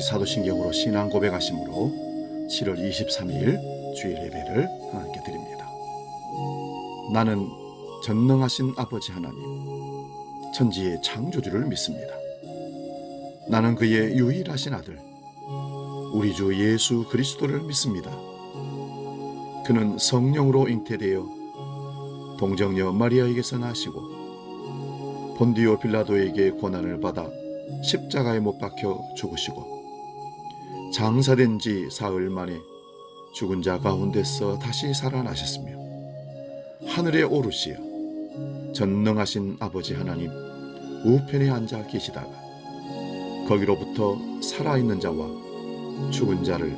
사도신경으로 신앙 고백하심으로 7월 23일 주일 예배를 하나님께 드립니다. 나는 전능하신 아버지 하나님, 천지의 창조주를 믿습니다. 나는 그의 유일하신 아들, 우리 주 예수 그리스도를 믿습니다. 그는 성령으로 잉태되어 동정녀 마리아에게서 나시고 본디오 빌라도에게 고난을 받아 십자가에 못 박혀 죽으시고 장사된 지 사흘 만에 죽은 자 가운데서 다시 살아나셨으며 하늘에 오르시어 전능하신 아버지 하나님 우편에 앉아 계시다가 거기로부터 살아있는 자와 죽은 자를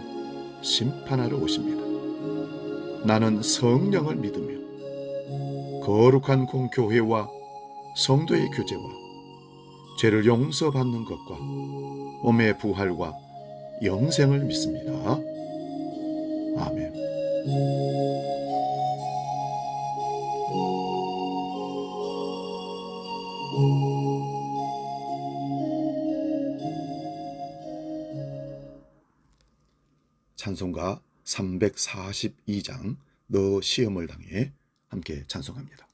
심판하러 오십니다. 나는 성령을 믿으며 거룩한 공교회와 성도의 교제와 죄를 용서받는 것과 몸의 부활과 영생을 믿습니다. 아멘. 찬송가 342장 너 시험을 당해 함께 찬송합니다.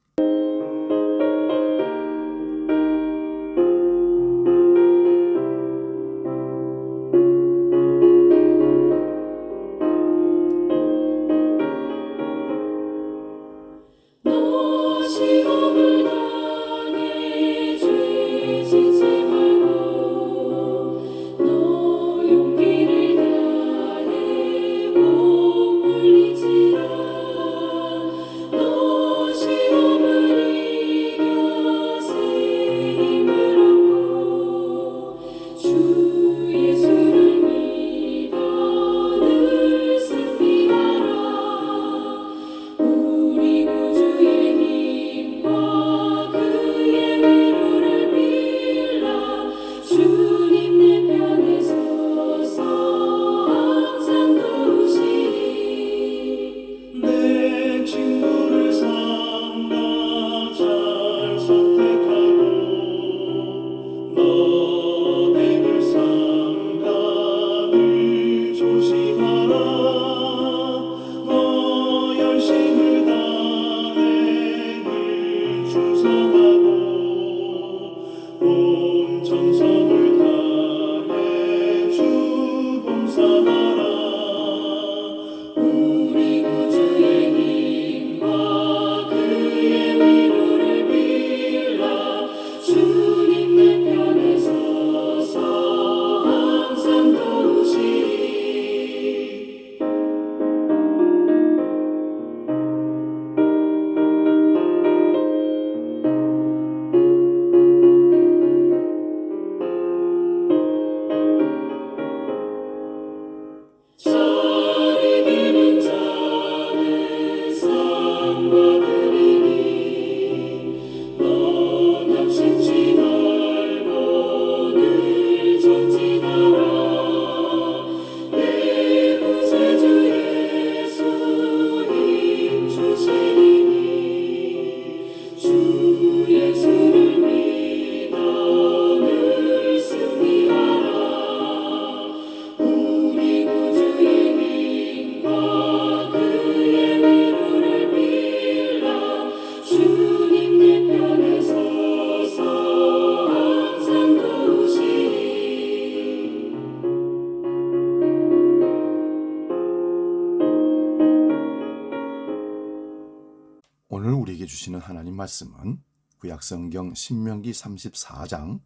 오늘 우리에게 주시는 하나님 말씀은 구약성경 신명기 34장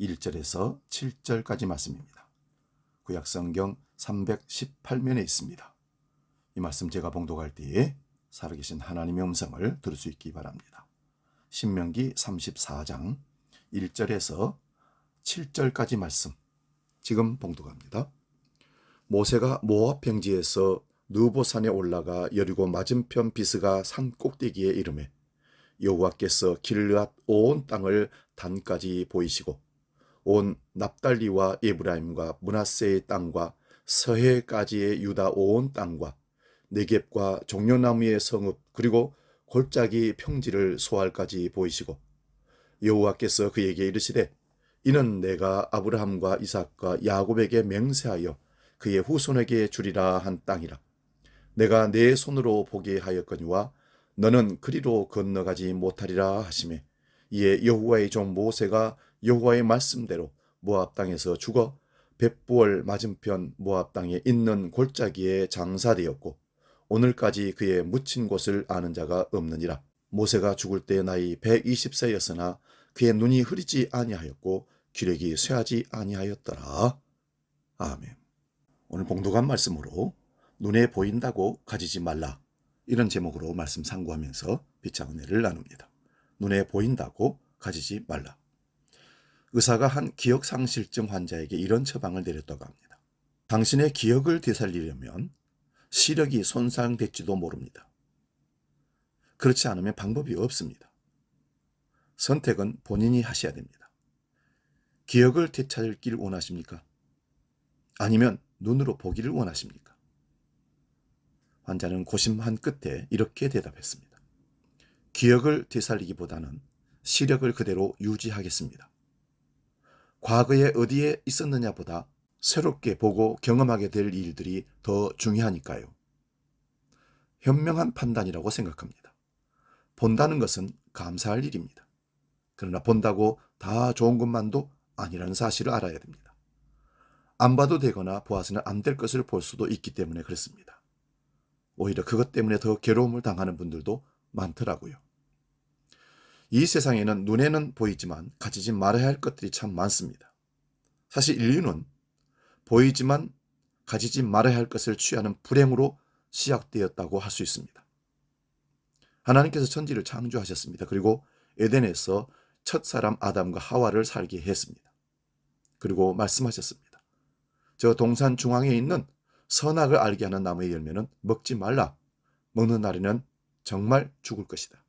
1절에서 7절까지 말씀입니다. 구약성경 318면에 있습니다. 이 말씀 제가 봉독할 때에 살아계신 하나님의 음성을 들을 수 있기 바랍니다. 신명기 34장 1절에서 7절까지 말씀 지금 봉독합니다. 모세가 모압 평지에서 느보산에 올라가 여리고 맞은편 비스가 산 꼭대기에 이르매 여호와께서 길르앗 온 땅을 단까지 보이시고 온 납달리와 에브라임과 므낫세의 땅과 서해까지의 유다 온 땅과 네겝과 종려나무의 성읍 그리고 골짜기 평지를 소알까지 보이시고 여호와께서 그에게 이르시되 이는 내가 아브라함과 이삭과 야곱에게 맹세하여 그의 후손에게 주리라 한 땅이라. 내가 내 손으로 보게 하였거니와 너는 그리로 건너가지 못하리라 하시매, 이에 여호와의 종 모세가 여호와의 말씀대로 모압 땅에서 죽어 벳부얼 맞은편 모압 땅에 있는 골짜기에 장사되었고 오늘까지 그의 묻힌 곳을 아는 자가 없느니라. 모세가 죽을 때 나이 120세였으나 그의 눈이 흐리지 아니하였고 기력이 쇠하지 아니하였더라. 아멘. 오늘 봉독한 말씀으로 눈에 보인다고 가지지 말라, 이런 제목으로 말씀 상고하면서 빛의 은혜를 나눕니다. 눈에 보인다고 가지지 말라. 의사가 한 기억상실증 환자에게 이런 처방을 내렸다고 합니다. 당신의 기억을 되살리려면 시력이 손상될지도 모릅니다. 그렇지 않으면 방법이 없습니다. 선택은 본인이 하셔야 됩니다. 기억을 되찾길 원하십니까? 아니면 눈으로 보기를 원하십니까? 환자는 고심한 끝에 이렇게 대답했습니다. 기억을 되살리기보다는 시력을 그대로 유지하겠습니다. 과거에 어디에 있었느냐보다 새롭게 보고 경험하게 될 일들이 더 중요하니까요. 현명한 판단이라고 생각합니다. 본다는 것은 감사할 일입니다. 그러나 본다고 다 좋은 것만도 아니라는 사실을 알아야 됩니다. 안 봐도 되거나 보아서는 안 될 것을 볼 수도 있기 때문에 그렇습니다. 오히려 그것 때문에 더 괴로움을 당하는 분들도 많더라고요. 이 세상에는 눈에는 보이지만 가지지 말아야 할 것들이 참 많습니다. 사실 인류는 보이지만 가지지 말아야 할 것을 취하는 불행으로 시작되었다고 할 수 있습니다. 하나님께서 천지를 창조하셨습니다. 그리고 에덴에서 첫 사람 아담과 하와를 살게 했습니다. 그리고 말씀하셨습니다. 저 동산 중앙에 있는 선악을 알게 하는 나무의 열매는 먹지 말라. 먹는 날에는 정말 죽을 것이다.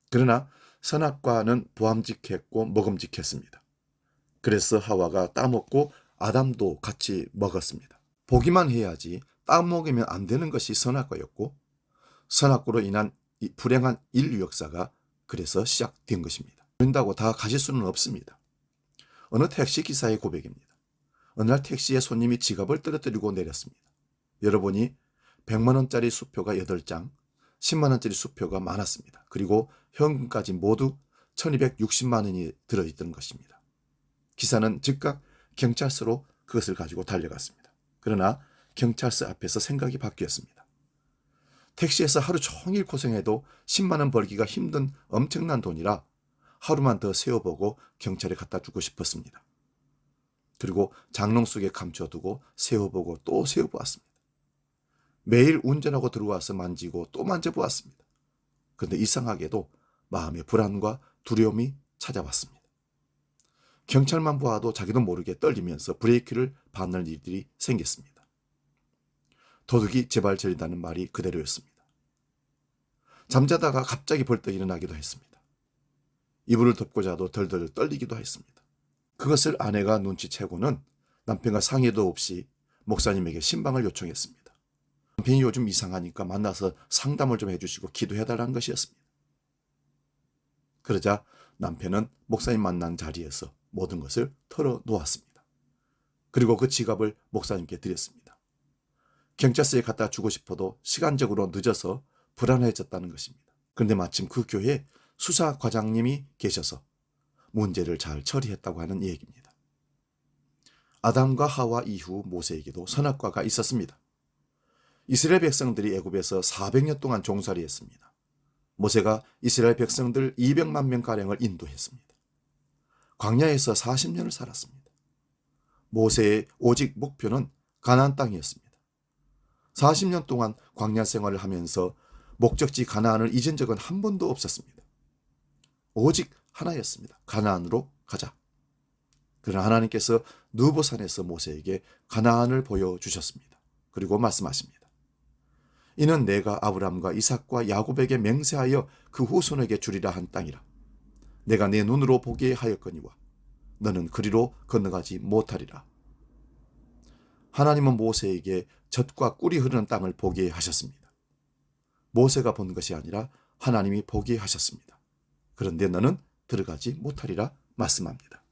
그러나 선악과는 보암직했고 먹음직했습니다. 그래서 하와가 따먹고 아담도 같이 먹었습니다. 보기만 해야지 따먹으면 안 되는 것이 선악과였고 선악과로 인한 이 불행한 인류 역사가 그래서 시작된 것입니다. 그런다고 다 가질 수는 없습니다. 어느 택시 기사의 고백입니다. 어느 날 택시에 손님이 지갑을 떨어뜨리고 내렸습니다. 열어보니 100만 원짜리 수표가 8장, 10만 원짜리 수표가 많았습니다. 그리고 현금까지 모두 1260만 원이 들어있던 것입니다. 기사는 즉각 경찰서로 그것을 가지고 달려갔습니다. 그러나 경찰서 앞에서 생각이 바뀌었습니다. 택시에서 하루 종일 고생해도 10만 원 벌기가 힘든 엄청난 돈이라 하루만 더 세워보고 경찰에 갖다 주고 싶었습니다. 그리고 장롱 속에 감춰두고 세워보고 또 세워보았습니다. 매일 운전하고 들어와서 만지고 또 만져보았습니다. 그런데 이상하게도 마음의 불안과 두려움이 찾아왔습니다. 경찰만 보아도 자기도 모르게 떨리면서 브레이크를 밟는 일들이 생겼습니다. 도둑이 제발 저리다는 말이 그대로였습니다. 잠자다가 갑자기 벌떡 일어나기도 했습니다. 이불을 덮고 자도 덜덜 떨리기도 했습니다. 그것을 아내가 눈치채고는 남편과 상의도 없이 목사님에게 신방을 요청했습니다. 남편이 요즘 이상하니까 만나서 상담을 좀 해주시고 기도해달라는 것이었습니다. 그러자 남편은 목사님 만난 자리에서 모든 것을 털어놓았습니다. 그리고 그 지갑을 목사님께 드렸습니다. 경찰서에 갖다 주고 싶어도 시간적으로 늦어서 불안해졌다는 것입니다. 그런데 마침 그 교회에 수사과장님이 계셔서 문제를 잘 처리했다고 하는 얘기입니다. 아담과 하와 이후 모세에게도 선악과가 있었습니다. 이스라엘 백성들이 애굽에서 400년 동안 종살이 했습니다. 모세가 이스라엘 백성들 200만 명가량을 인도했습니다. 광야에서 40년을 살았습니다. 모세의 오직 목표는 가나안 땅이었습니다. 40년 동안 광야 생활을 하면서 목적지 가나안을 잊은 적은 한 번도 없었습니다. 오직 하나였습니다. 가나안으로 가자. 그러나 하나님께서 느보산에서 모세에게 가나안을 보여주셨습니다. 그리고 말씀하십니다. 이는 내가 아브라함과 이삭과 야곱에게 맹세하여 그 후손에게 주리라 한 땅이라. 내가 내 눈으로 보게 하였거니와 너는 그리로 건너가지 못하리라. 하나님은 모세에게 젖과 꿀이 흐르는 땅을 보게 하셨습니다. 모세가 본 것이 아니라 하나님이 보게 하셨습니다. 그런데 너는 들어가지 못하리라 말씀합니다.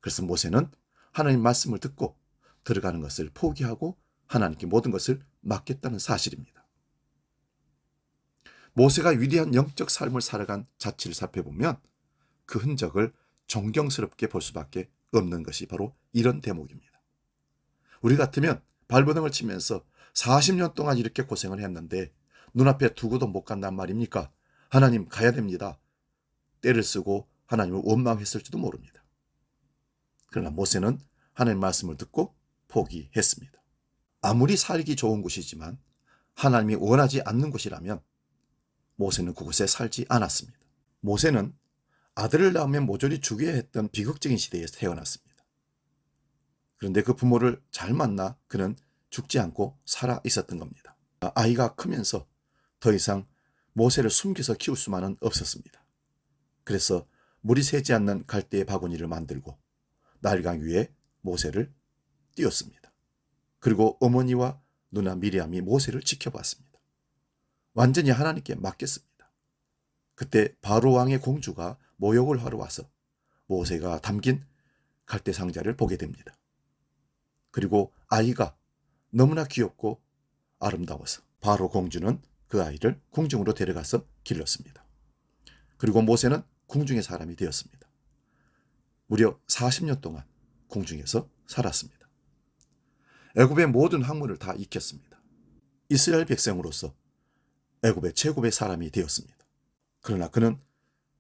그래서 모세는 하나님 말씀을 듣고 들어가는 것을 포기하고 하나님께 모든 것을 맡겼다는 사실입니다. 모세가 위대한 영적 삶을 살아간 자취를 살펴보면 그 흔적을 존경스럽게 볼 수밖에 없는 것이 바로 이런 대목입니다. 우리 같으면 발버둥을 치면서 40년 동안 이렇게 고생을 했는데 눈앞에 두고도 못 간단 말입니까? 하나님 가야 됩니다. 때를 쓰고 하나님을 원망했을지도 모릅니다. 그러나 모세는 하나님 말씀을 듣고 포기했습니다. 아무리 살기 좋은 곳이지만 하나님이 원하지 않는 곳이라면 모세는 그곳에 살지 않았습니다. 모세는 아들을 낳으면 모조리 죽여야 했던 비극적인 시대에 태어났습니다. 그런데 그 부모를 잘 만나 그는 죽지 않고 살아 있었던 겁니다. 아이가 크면서 더 이상 모세를 숨겨서 키울 수만은 없었습니다. 그래서 물이 새지 않는 갈대의 바구니를 만들고 나일강 위에 모세를 띄웠습니다. 그리고 어머니와 누나 미리암이 모세를 지켜봤습니다. 완전히 하나님께 맡겼습니다. 그때 바로 왕의 공주가 모욕을 하러 와서 모세가 담긴 갈대 상자를 보게 됩니다. 그리고 아이가 너무나 귀엽고 아름다워서 바로 공주는 그 아이를 궁중으로 데려가서 길렀습니다. 그리고 모세는 궁중의 사람이 되었습니다. 무려 40년 동안 궁중에서 살았습니다. 애굽의 모든 학문을 다 익혔습니다. 이스라엘 백성으로서 애굽의 최고의 사람이 되었습니다. 그러나 그는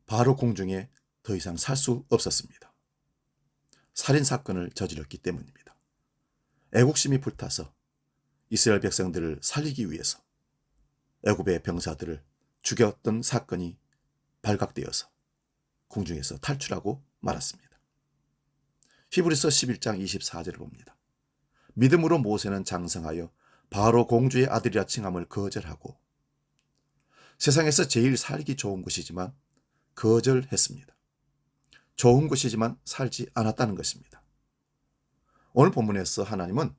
바로 궁중에 더 이상 살 수 없었습니다. 살인사건을 저질렀기 때문입니다. 애국심이 불타서 이스라엘 백성들을 살리기 위해서 애굽의 병사들을 죽였던 사건이 발각되어서 궁중에서 탈출하고 말았습니다. 히브리서 11장 24절을 봅니다. 믿음으로 모세는 장성하여 바로 공주의 아들이라 칭함을 거절하고 세상에서 제일 살기 좋은 곳이지만 거절했습니다. 좋은 곳이지만 살지 않았다는 것입니다. 오늘 본문에서 하나님은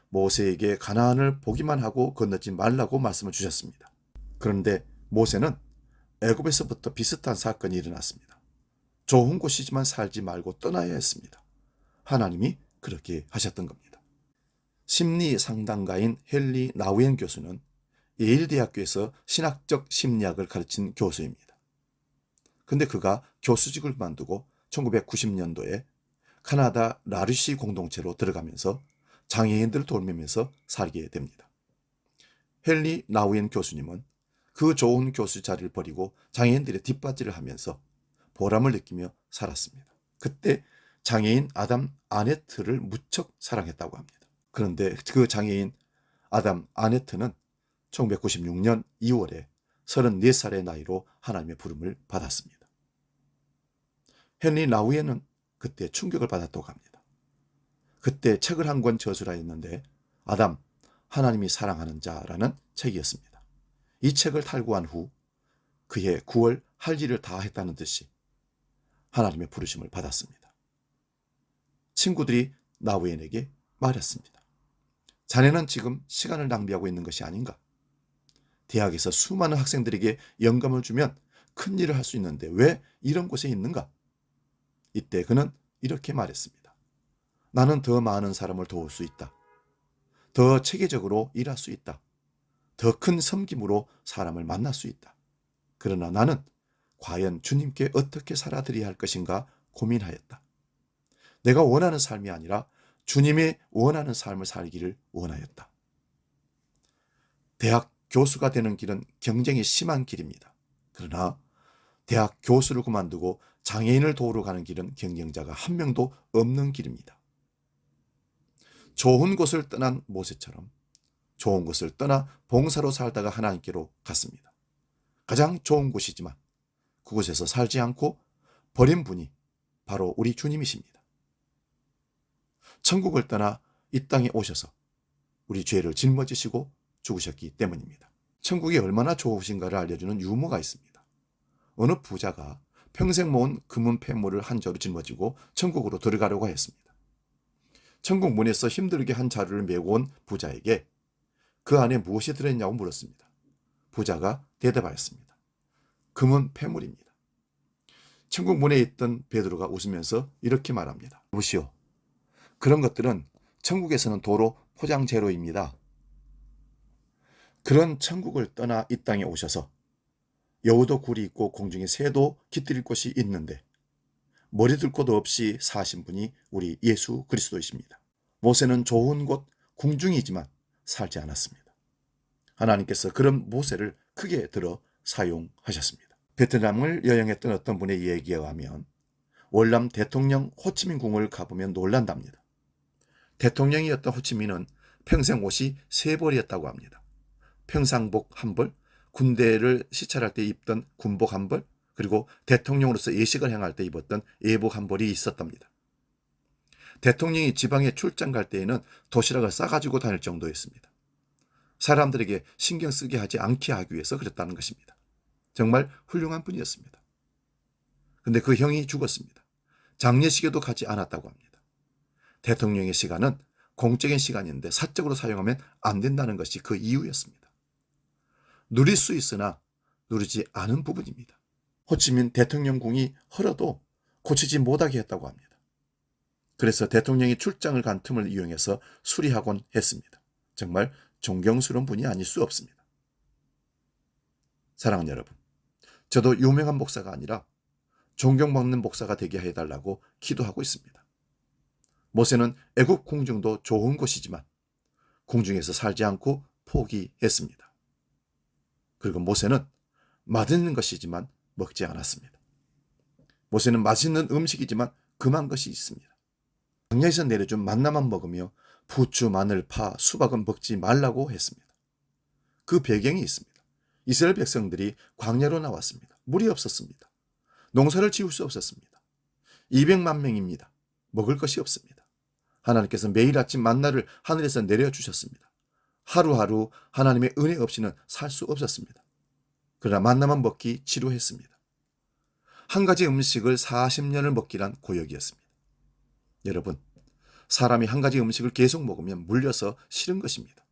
모세에게 가나안을 보기만 하고 건너지 말라고 말씀을 주셨습니다. 그런데 모세는 애굽에서부터 비슷한 사건이 일어났습니다. 좋은 곳이지만 살지 말고 떠나야 했습니다. 하나님이 그렇게 하셨던 겁니다. 심리 상담가인 헨리 나우엔 교수는 예일대학교에서 신학적 심리학을 가르친 교수입니다. 근데 그가 교수직을 그만두고 1990년도에 카나다 라르시 공동체로 들어가면서 장애인들을 돌보면서 살게 됩니다. 헨리 나우엔 교수님은 그 좋은 교수 자리를 버리고 장애인들의 뒷받질을 하면서 보람을 느끼며 살았습니다. 그때 장애인 아담 아네트를 무척 사랑했다고 합니다. 그런데 그 장애인 아담 아네트는 1996년 2월에 34살의 나이로 하나님의 부름을 받았습니다. 헨리 나우엔은 그때 충격을 받았다고 합니다. 그때 책을 한 권 저술하였는데 아담, 하나님이 사랑하는 자라는 책이었습니다. 이 책을 탈구한 후 그해 9월 할 일을 다 했다는 듯이 하나님의 부르심을 받았습니다. 친구들이 나우엔에게 말했습니다. 자네는 지금 시간을 낭비하고 있는 것이 아닌가? 대학에서 수많은 학생들에게 영감을 주면 큰 일을 할 수 있는데 왜 이런 곳에 있는가? 이때 그는 이렇게 말했습니다. 나는 더 많은 사람을 도울 수 있다. 더 체계적으로 일할 수 있다. 더 큰 섬김으로 사람을 만날 수 있다. 그러나 나는 과연 주님께 어떻게 살아드려야 할 것인가 고민하였다. 내가 원하는 삶이 아니라 주님이 원하는 삶을 살기를 원하였다. 대학 교수가 되는 길은 경쟁이 심한 길입니다. 그러나 대학 교수를 그만두고 장애인을 도우러 가는 길은 경쟁자가 한 명도 없는 길입니다. 좋은 곳을 떠난 모세처럼 좋은 곳을 떠나 봉사로 살다가 하나님께로 갔습니다. 가장 좋은 곳이지만 그곳에서 살지 않고 버린 분이 바로 우리 주님이십니다. 천국을 떠나 이 땅에 오셔서 우리 죄를 짊어지시고 죽으셨기 때문입니다. 천국이 얼마나 좋으신가를 알려주는 유머가 있습니다. 어느 부자가 평생 모은 금은 폐물을 한 자루 짊어지고 천국으로 들어가려고 했습니다. 천국 문에서 힘들게 한 자루를 메고 온 부자에게 그 안에 무엇이 들어있냐고 물었습니다. 부자가 대답하였습니다. 금은 폐물입니다. 천국 문에 있던 베드로가 웃으면서 이렇게 말합니다. 보시오. 그런 것들은 천국에서는 도로 포장재료입니다. 그런 천국을 떠나 이 땅에 오셔서 여우도 굴이 있고 공중에 새도 깃들일 곳이 있는데 머리둘 곳 없이 사신 분이 우리 예수 그리스도이십니다. 모세는 좋은 곳 궁중이지만 살지 않았습니다. 하나님께서 그런 모세를 크게 들어 사용하셨습니다. 베트남을 여행했던 어떤 분의 이야기에 의하면 월남 대통령 호치민 궁을 가보면 놀란답니다. 대통령이었던 호치민은 평생 옷이 3벌이었다고 합니다. 평상복 1벌, 군대를 시찰할 때 입던 군복 1벌, 그리고 대통령으로서 예식을 행할 때 입었던 예복 1벌이 있었답니다. 대통령이 지방에 출장 갈 때에는 도시락을 싸가지고 다닐 정도였습니다. 사람들에게 신경 쓰게 하지 않게 하기 위해서 그랬다는 것입니다. 정말 훌륭한 분이었습니다. 근데 그 형이 죽었습니다. 장례식에도 가지 않았다고 합니다. 대통령의 시간은 공적인 시간인데 사적으로 사용하면 안 된다는 것이 그 이유였습니다. 누릴 수 있으나 누리지 않은 부분입니다. 호치민 대통령궁이 헐어도 고치지 못하게 했다고 합니다. 그래서 대통령이 출장을 간 틈을 이용해서 수리하곤 했습니다. 정말 존경스러운 분이 아닐 수 없습니다. 사랑하는 여러분, 저도 유명한 목사가 아니라 존경받는 목사가 되게 해달라고 기도하고 있습니다. 모세는 애굽 궁중도 좋은 곳이지만 궁중에서 살지 않고 포기했습니다. 그리고 모세는 맛있는 것이지만 먹지 않았습니다. 모세는 맛있는 음식이지만 금한 것이 있습니다. 광야에서 내려준 만나만 먹으며 부추, 마늘, 파, 수박은 먹지 말라고 했습니다. 그 배경이 있습니다. 이스라엘 백성들이 광야로 나왔습니다. 물이 없었습니다. 농사를 지을 수 없었습니다. 200만 명입니다. 먹을 것이 없습니다. 하나님께서 매일 아침 만나를 하늘에서 내려주셨습니다. 하루하루 하나님의 은혜 없이는 살 수 없었습니다. 그러나 만나만 먹기 지루했습니다. 한 가지 음식을 40년을 먹기란 고역이었습니다. 여러분, 사람이 한 가지 음식을 계속 먹으면 물려서 싫은 것입니다.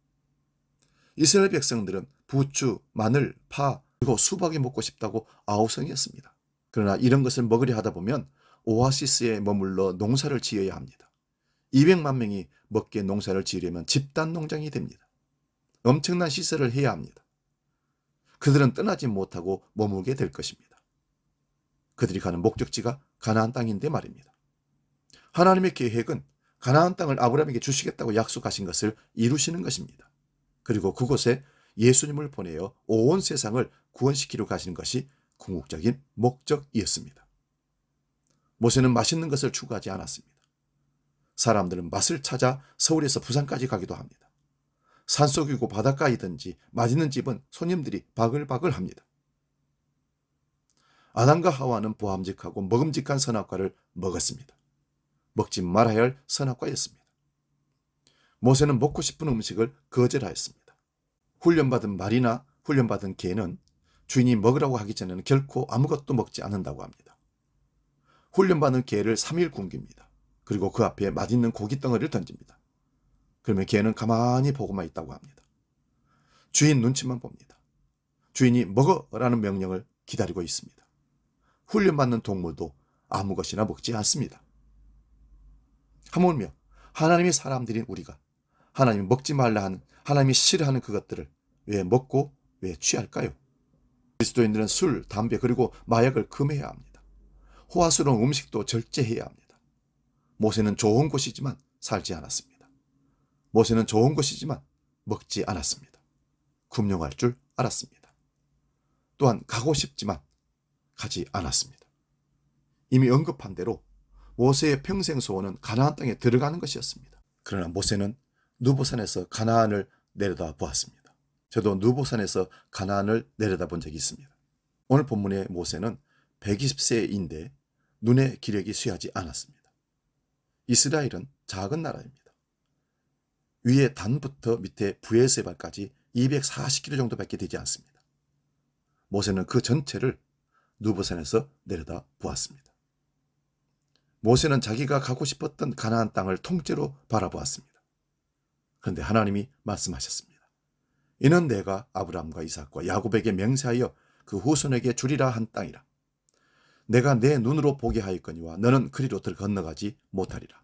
이스라엘 백성들은 부추, 마늘, 파, 그리고 수박이 먹고 싶다고 아우성이었습니다. 그러나 이런 것을 먹으려 하다 보면 오아시스에 머물러 농사를 지어야 합니다. 200만 명이 먹게 농사를 지으려면 집단 농장이 됩니다. 엄청난 시설을 해야 합니다. 그들은 떠나지 못하고 머물게 될 것입니다. 그들이 가는 목적지가 가나안 땅인데 말입니다. 하나님의 계획은 가나안 땅을 아브라함에게 주시겠다고 약속하신 것을 이루시는 것입니다. 그리고 그곳에 예수님을 보내어 온 세상을 구원시키려 가시는 것이 궁극적인 목적이었습니다. 모세는 맛있는 것을 추구하지 않았습니다. 사람들은 맛을 찾아 서울에서 부산까지 가기도 합니다. 산속이고 바닷가이든지 맛있는 집은 손님들이 바글바글 합니다. 아담과 하와는 보암직하고 먹음직한 선악과를 먹었습니다. 먹지 말아야 할 선악과였습니다. 모세는 먹고 싶은 음식을 거절하였습니다. 훈련받은 말이나 훈련받은 개는 주인이 먹으라고 하기 전에는 결코 아무것도 먹지 않는다고 합니다. 훈련받은 개를 3일 굶깁니다. 그리고 그 앞에 맛있는 고기 덩어리를 던집니다. 그러면 개는 가만히 보고만 있다고 합니다. 주인 눈치만 봅니다. 주인이 먹어라는 명령을 기다리고 있습니다. 훈련받는 동물도 아무 것이나 먹지 않습니다. 하물며 하나님의 사람들인 우리가 하나님이 먹지 말라 하는, 하나님이 싫어하는 그것들을 왜 먹고 왜 취할까요? 그리스도인들은 술, 담배 그리고 마약을 금해야 합니다. 호화스러운 음식도 절제해야 합니다. 모세는 좋은 곳이지만 살지 않았습니다. 모세는 좋은 곳이지만 먹지 않았습니다. 금용할 줄 알았습니다. 또한 가고 싶지만 가지 않았습니다. 이미 언급한 대로 모세의 평생 소원은 가나안 땅에 들어가는 것이었습니다. 그러나 모세는 누보산에서 가나안을 내려다 보았습니다. 저도 누보산에서 가나안을 내려다 본 적이 있습니다. 오늘 본문의 모세는 120세인데 눈의 기력이 쇠하지 않았습니다. 이스라엘은 작은 나라입니다. 위에 단부터 밑에 부에세발까지 240km 정도밖에 되지 않습니다. 모세는 그 전체를 누보산에서 내려다 보았습니다. 모세는 자기가 가고 싶었던 가나안 땅을 통째로 바라보았습니다. 그런데 하나님이 말씀하셨습니다. 이는 내가 아브라함과 이삭과 야곱에게 맹세하여 그 후손에게 주리라 한 땅이라. 내가 내 눈으로 보게 하였거니와 너는 그리로 건너가지 못하리라.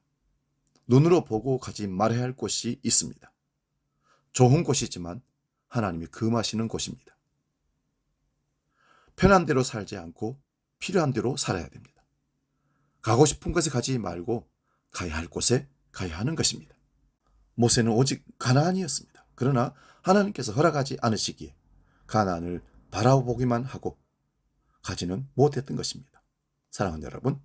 눈으로 보고 가지 말아야 할 곳이 있습니다. 좋은 곳이지만 하나님이 금하시는 곳입니다. 편한 대로 살지 않고 필요한 대로 살아야 됩니다. 가고 싶은 곳에 가지 말고 가야 할 곳에 가야 하는 것입니다. 모세는 오직 가나안이었습니다. 그러나 하나님께서 허락하지 않으시기에 가나안을 바라보기만 하고 가지는 못했던 것입니다. 사랑하는 여러분,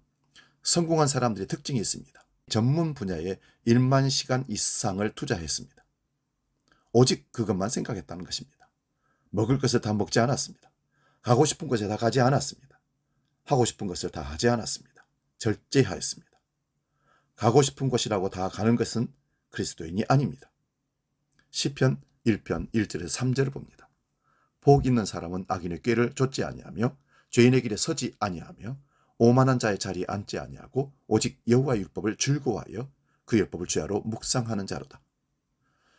성공한 사람들의 특징이 있습니다. 전문 분야에 1만 시간 이상을 투자했습니다. 오직 그것만 생각했다는 것입니다. 먹을 것을 다 먹지 않았습니다. 가고 싶은 곳에 다 가지 않았습니다. 하고 싶은 것을 다 하지 않았습니다. 절제하였습니다. 가고 싶은 곳이라고 다 가는 것은 그리스도인이 아닙니다. 시편 1편 1절에서 3절을 봅니다. 복 있는 사람은 악인의 꾀를 좇지 아니하며 죄인의 길에 서지 아니하며 오만한 자의 자리에 앉지 아니하고 오직 여호와의 율법을 즐거워하여 그 율법을 주야로 묵상하는 자로다.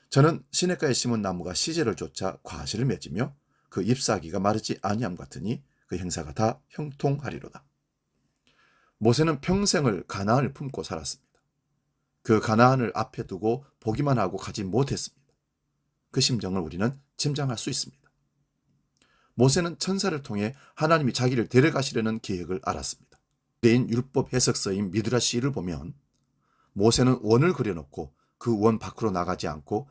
저는 시냇가에 심은 나무가 시절을 쫓아 과실을 맺으며 그 잎사귀가 마르지 아니함 같으니 그 행사가 다 형통하리로다. 모세는 평생을 가나안을 품고 살았습니다. 그 가나안을 앞에 두고 보기만 하고 가지 못했습니다. 그 심정을 우리는 짐작할 수 있습니다. 모세는 천사를 통해 하나님이 자기를 데려가시려는 계획을 알았습니다. 개인 율법 해석서인 미드라시를 보면 모세는 원을 그려놓고 그 원 밖으로 나가지 않고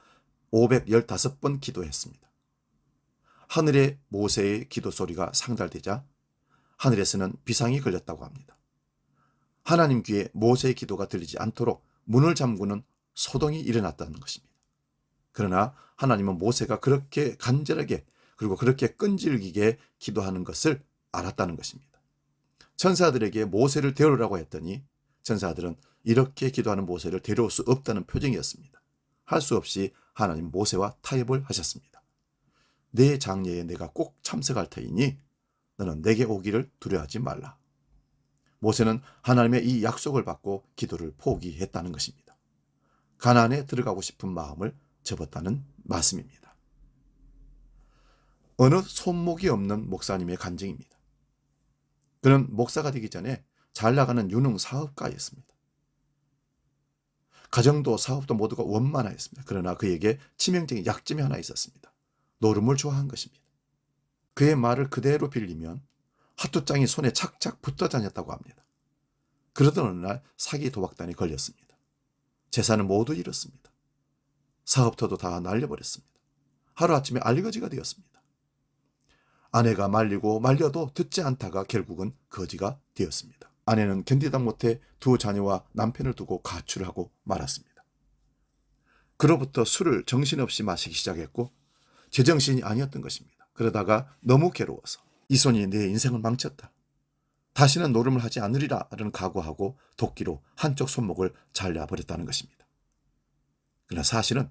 515번 기도했습니다. 하늘에 모세의 기도 소리가 상달되자 하늘에서는 비상이 걸렸다고 합니다. 하나님 귀에 모세의 기도가 들리지 않도록 문을 잠그는 소동이 일어났다는 것입니다. 그러나 하나님은 모세가 그렇게 간절하게 그리고 그렇게 끈질기게 기도하는 것을 알았다는 것입니다. 천사들에게 모세를 데려오라고 했더니 천사들은 이렇게 기도하는 모세를 데려올 수 없다는 표정이었습니다. 할 수 없이 하나님 모세와 타협을 하셨습니다. 내 장례에 내가 꼭 참석할 터이니 너는 내게 오기를 두려워하지 말라. 모세는 하나님의 이 약속을 받고 기도를 포기했다는 것입니다. 가나안에 들어가고 싶은 마음을 접었다는 말씀입니다. 어느 손목이 없는 목사님의 간증입니다. 그는 목사가 되기 전에 잘 나가는 유능 사업가였습니다. 가정도 사업도 모두가 원만하였습니다. 그러나 그에게 치명적인 약점이 하나 있었습니다. 노름을 좋아한 것입니다. 그의 말을 그대로 빌리면 화투장이 손에 착착 붙어 다녔다고 합니다. 그러던 어느 날 사기 도박단에 걸렸습니다. 재산을 모두 잃었습니다. 사업터도 다 날려버렸습니다. 하루아침에 알거지가 되었습니다. 아내가 말리고 말려도 듣지 않다가 결국은 거지가 되었습니다. 아내는 견디다 못해 두 자녀와 남편을 두고 가출을 하고 말았습니다. 그로부터 술을 정신없이 마시기 시작했고 제정신이 아니었던 것입니다. 그러다가 너무 괴로워서 이 손이 내 인생을 망쳤다. 다시는 노름을 하지 않으리라는 각오하고 도끼로 한쪽 손목을 잘라버렸다는 것입니다. 그러나 사실은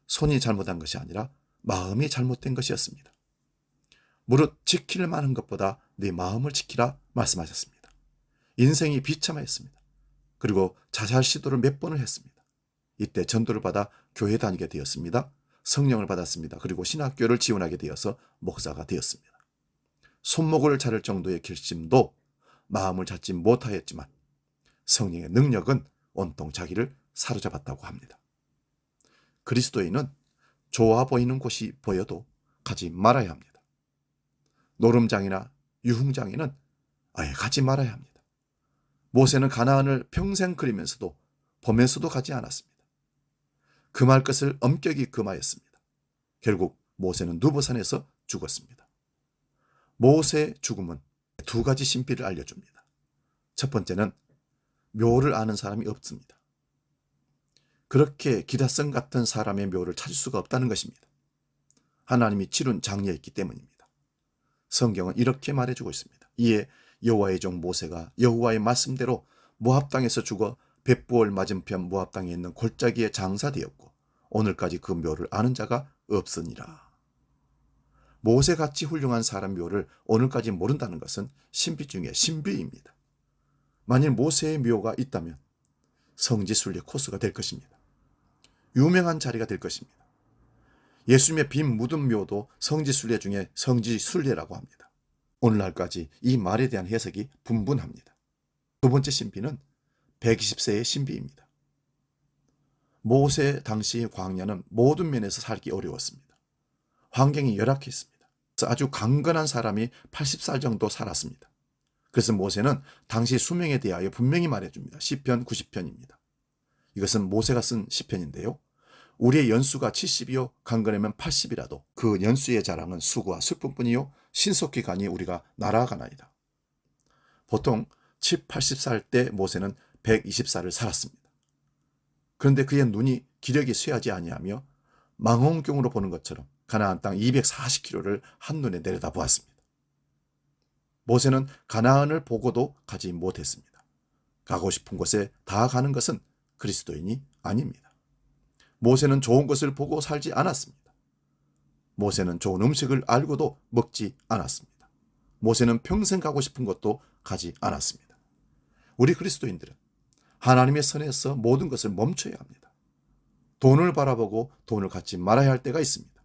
손이 잘못한 것이 아니라 마음이 잘못된 것이었습니다. 무릇 지킬 만한 것보다 네 마음을 지키라 말씀하셨습니다. 인생이 비참했습니다. 그리고 자살 시도를 몇 번을 했습니다. 이때 전도를 받아 교회 다니게 되었습니다. 성령을 받았습니다. 그리고 신학교를 지원하게 되어서 목사가 되었습니다. 손목을 자를 정도의 결심도 마음을 잡지 못하였지만 성령의 능력은 온통 자기를 사로잡았다고 합니다. 그리스도인은 좋아 보이는 곳이 보여도 가지 말아야 합니다. 노름장이나 유흥장에는 아예 가지 말아야 합니다. 모세는 가나안을 평생 그리면서도 보면서도 가지 않았습니다. 금할 것을 엄격히 금하였습니다. 결국 모세는 누보산에서 죽었습니다. 모세의 죽음은 두 가지 신비를 알려줍니다. 첫 번째는 묘를 아는 사람이 없습니다. 그렇게 기라성 같은 사람의 묘를 찾을 수가 없다는 것입니다. 하나님이 치룬 장례였기 때문입니다. 성경은 이렇게 말해주고 있습니다. 이에 여호와의 종 모세가 여호와의 말씀대로 모압 땅에서 죽어 벳부올 맞은편 모압 땅에 있는 골짜기에 장사되었고 오늘까지 그 묘를 아는 자가 없으니라. 모세같이 훌륭한 사람 묘를 오늘까지 모른다는 것은 신비 중에 신비입니다. 만일 모세의 묘가 있다면 성지순례 코스가 될 것입니다. 유명한 자리가 될 것입니다. 예수님의 빈 묻은 묘도 성지순례 중에 성지순례라고 합니다. 오늘날까지 이 말에 대한 해석이 분분합니다. 두 번째 신비는 120세의 신비입니다. 모세 당시 광야는 모든 면에서 살기 어려웠습니다. 환경이 열악했습니다. 그래서 아주 강건한 사람이 80살 정도 살았습니다. 그래서 모세는 당시 수명에 대하여 분명히 말해줍니다. 시편 90편입니다. 이것은 모세가 쓴 시편인데요. 우리의 연수가 70이요 강건하면 80이라도 그 연수의 자랑은 수고와 슬픔뿐이요 신속히 가니 우리가 날아가나이다. 보통 7, 80살 때 모세는 120살을 살았습니다. 그런데 그의 눈이 기력이 쇠하지 아니하며 망원경으로 보는 것처럼 가나안 땅 240km를 한눈에 내려다보았습니다. 모세는 가나안을 보고도 가지 못했습니다. 가고 싶은 곳에 다 가는 것은 그리스도인이 아닙니다. 모세는 좋은 것을 보고 살지 않았습니다. 모세는 좋은 음식을 알고도 먹지 않았습니다. 모세는 평생 가고 싶은 곳도 가지 않았습니다. 우리 그리스도인들은 하나님의 선에서 모든 것을 멈춰야 합니다. 돈을 바라보고 돈을 갖지 말아야 할 때가 있습니다.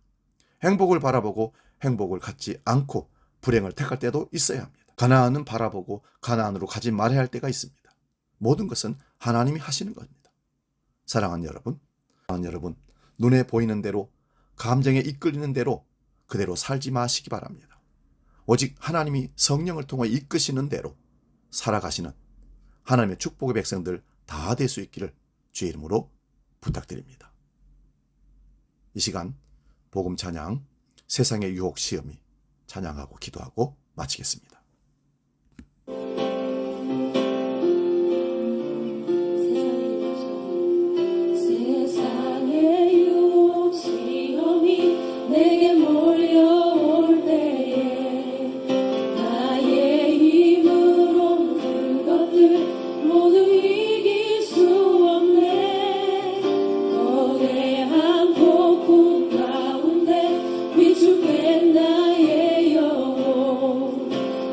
행복을 바라보고 행복을 갖지 않고 불행을 택할 때도 있어야 합니다. 가나안은 바라보고 가나안으로 가지 말아야 할 때가 있습니다. 모든 것은 하나님이 하시는 겁니다. 사랑하는 여러분, 눈에 보이는 대로 감정에 이끌리는 대로 그대로 살지 마시기 바랍니다. 오직 하나님이 성령을 통해 이끄시는 대로 살아가시는 하나님의 축복의 백성들 다 될 수 있기를 주의 이름으로 부탁드립니다. 이 시간 복음 찬양 세상의 유혹 시험이 찬양하고 기도하고 마치겠습니다. 세상의 유혹 시험이 내게 몰려올 때에 나의 힘으로 그것들 모두 이길 수 없네. 거대한 폭풍 가운데 위축된 나의 영혼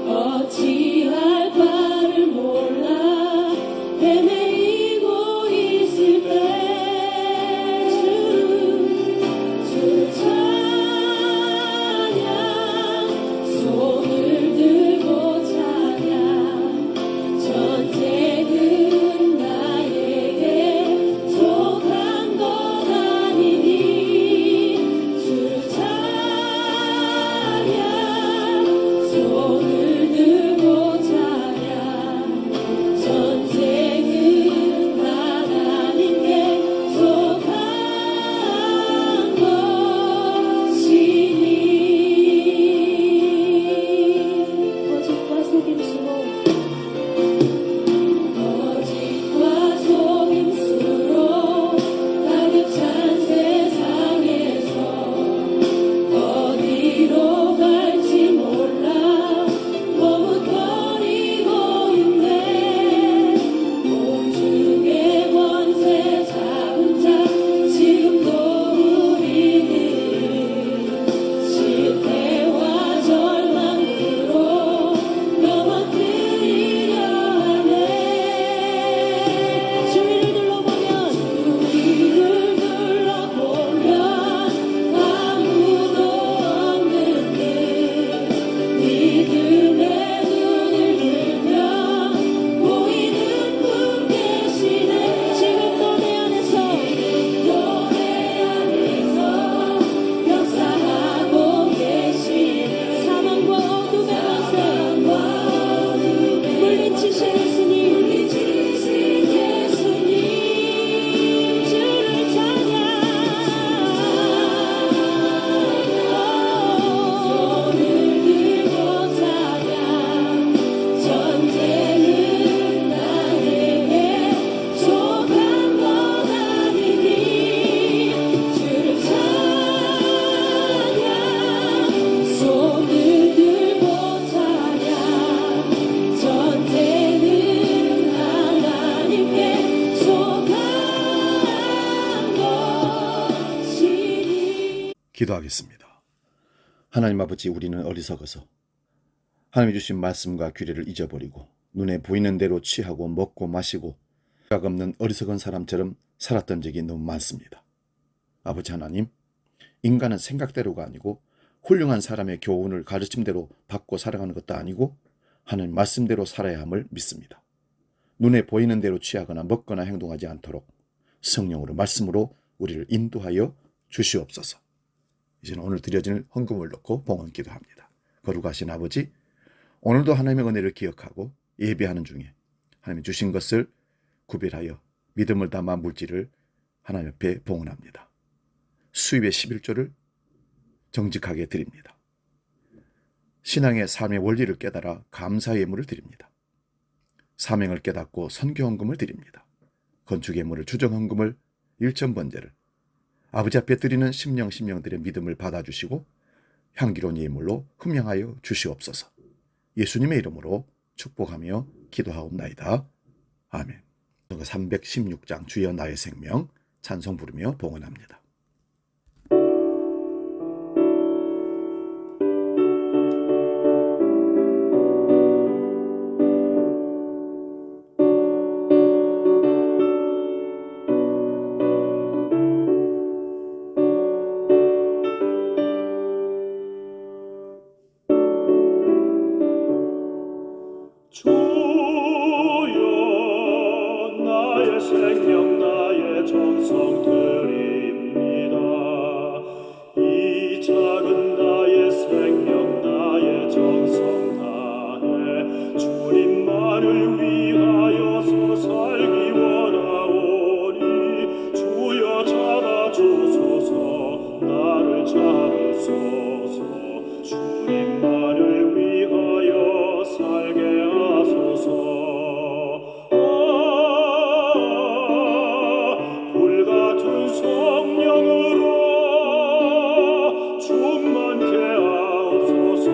어찌할 바를 몰라 헤매이고 있을 때 주를 찬양 손을 들고 찬양 전쟁은 나에게 속한 것 아니니 주를 찬양 손을 들고 찬양 전쟁은 하나님께 속한 것이니 거짓과 속임수로 가득 찬 세상에서 어디로 갈지 몰라 머뭇거리고 있네. 공중의 권세 잡은 자 지금도 우리들을 실패와 절망으로 넘어뜨리려 하네. 주위를 둘러보면 아무도 없는 듯 믿음의 눈을 들면 보이는 분 계시네. 지금도 내 안에서 역사하고 계시네. 사망과 어둠의 권세 물리치신 예수님 주를 찬양 손을 들고 찬양 전쟁은 나에게 속한 것 아니니 주를 찬양 손을 들고 찬양 전쟁은 하나님께 속한 것이니. 기도하겠습니다. 하나님 아버지, 우리는 어리석어서 하나님이 주신 말씀과 규례를 잊어버리고 눈에 보이는 대로 취하고 먹고 마시고 각 없는 어리석은 사람처럼 살았던 적이 너무 많습니다. 아버지 하나님, 인간은 생각대로가 아니고 훌륭한 사람의 교훈을 가르침대로 받고 살아가는 것도 아니고 하나님 말씀대로 살아야 함을 믿습니다. 눈에 보이는 대로 취하거나 먹거나 행동하지 않도록 성령으로 말씀으로 우리를 인도하여 주시옵소서. 이제는 오늘 드려지는 헌금을 놓고 봉헌 기도합니다. 거룩하신 아버지, 오늘도 하나님의 은혜를 기억하고 예배하는 중에 하나님이 주신 것을 구별하여 믿음을 담아 물질을 하나님 앞에 봉헌합니다. 수입의 11조를 정직하게 드립니다. 신앙의 삶의 원리를 깨달아 감사의 예물을 드립니다. 사명을 깨닫고 선교헌금을 드립니다. 건축예물을 주정헌금을 일천번제를 아버지 앞에 드리는 심령들의 믿음을 받아주시고 향기로운 예물로 흠양하여 주시옵소서. 예수님의 이름으로 축복하며 기도하옵나이다. 아멘. 316장 주여 나의 생명 찬송 부르며 봉헌합니다. 주여 나의 생명 나의 정성 드립니다. 이 작은 나의 생명 나의 정성 다해 주님만을 위하여서 살기 원하오니 주여 잡아주소서 나를 잡으소서 주님만을 위하여 살게 하소서. 불같은 성령으로 충만케 하옵소서.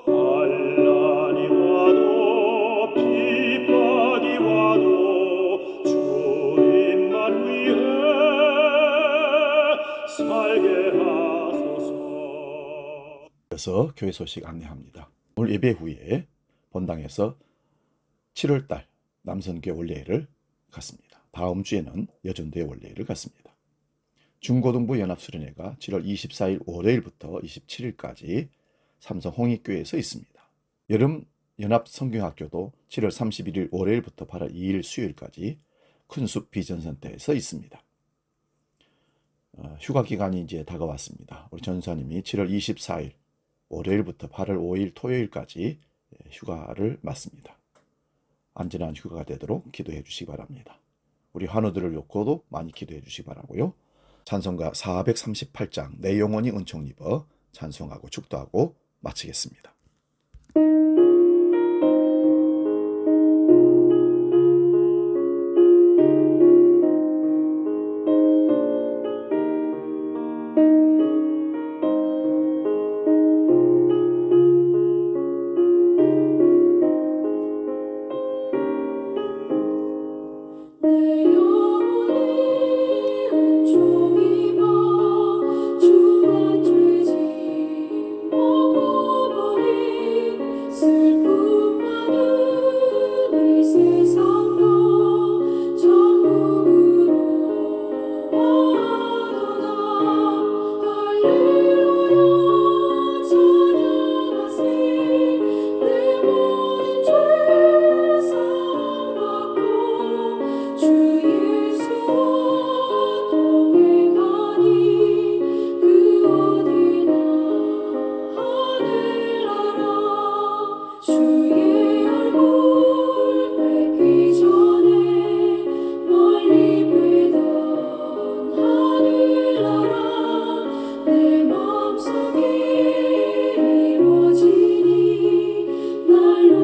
환난이 와도 핍박이 와도 주님만 위해 살게 하소서. 그래서 교회 소식 안내합니다. 오늘 예배 후에 본당에서 7월달 남선교회 원례회를 갖습니다. 다음 주에는 여전도회 원례회를 갖습니다. 중고등부 연합수련회가 7월 24일 월요일부터 27일까지 삼성 홍익교회에서 있습니다. 여름 연합 성경학교도 7월 31일 월요일부터 8월 2일 수요일까지 큰숲 비전센터에서 있습니다. 휴가 기간이 이제 다가왔습니다. 우리 전사님이 7월 24일 월요일부터 8월 5일 토요일까지 휴가를 맞습니다. 안전한 휴가가 되도록 기도해 주시기 바랍니다. 우리 환우들을 놓고도 많이 기도해 주시기 바라고요. 찬송가 438장 내 영혼이 은총 입어 찬송하고 축도하고 마치겠습니다. 내 영혼이 은총 입어 주와 죄짐 먹어버린 슬픔 많은 이 세상도 천국으로 와도다. 할렐루야 찬양하세. 내 모든 죄 사함받고 주 예수와 동행하니 그 어디나 하늘나라. 주의 얼굴 뵙기 전에 멀리 뵈던 하늘나라. 내 마음속에 이루어지니 날로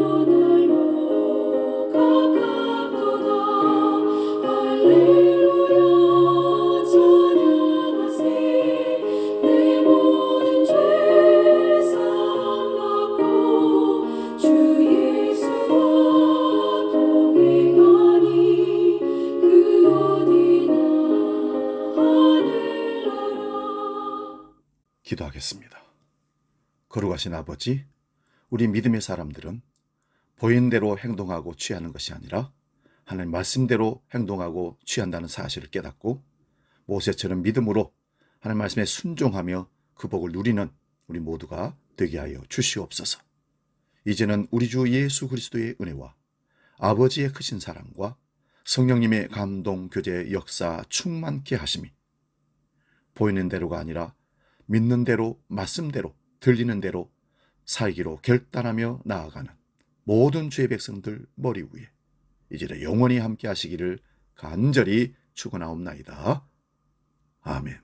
가깝도다. 할렐루야 찬양하세. 내 모든 죄 사함받고 주 예수와 동행하니 그 어디나 하늘나라. 기도하겠습니다. 거룩하신 아버지, 우리 믿음의 사람들은 보이는 대로 행동하고 취하는 것이 아니라 하나님 말씀대로 행동하고 취한다는 사실을 깨닫고 모세처럼 믿음으로 하나님 말씀에 순종하며 그 복을 누리는 우리 모두가 되게 하여 주시옵소서. 이제는 우리 주 예수 그리스도의 은혜와 아버지의 크신 사랑과 성령님의 감동, 교제, 역사 충만케 하심이 보이는 대로가 아니라 믿는 대로, 말씀대로, 들리는 대로 살기로 결단하며 나아가는 모든 주의 백성들 머리 위에 이제는 영원히 함께 하시기를 간절히 축원하옵나이다. 아멘.